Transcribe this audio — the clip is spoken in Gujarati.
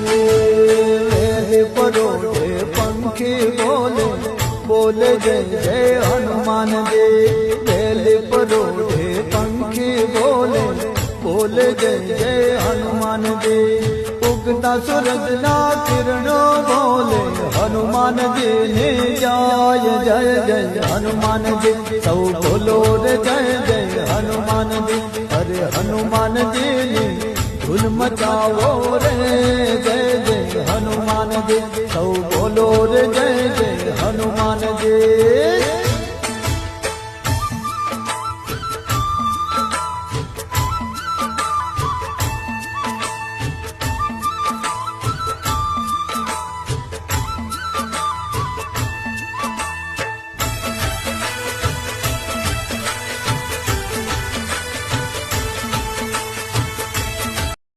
વેલી પરોઢે પંખી બોલે બોલે જય જય હનુમાનજી વેલી પરોઢે પંખી બોલે બોલે જય જય હનુમાનજી ઉગતા સૂરજના કિરણો બોલે હનુમાનજી ને જય જય જય હનુમાનજી સૌ બોલો રે જય જય હનુમાનજી અરે હનુમાનજી ની ધૂન મચાવો રે જય જય હનુમાનજી સૌ બોલો રે જય જય હનુમાનજી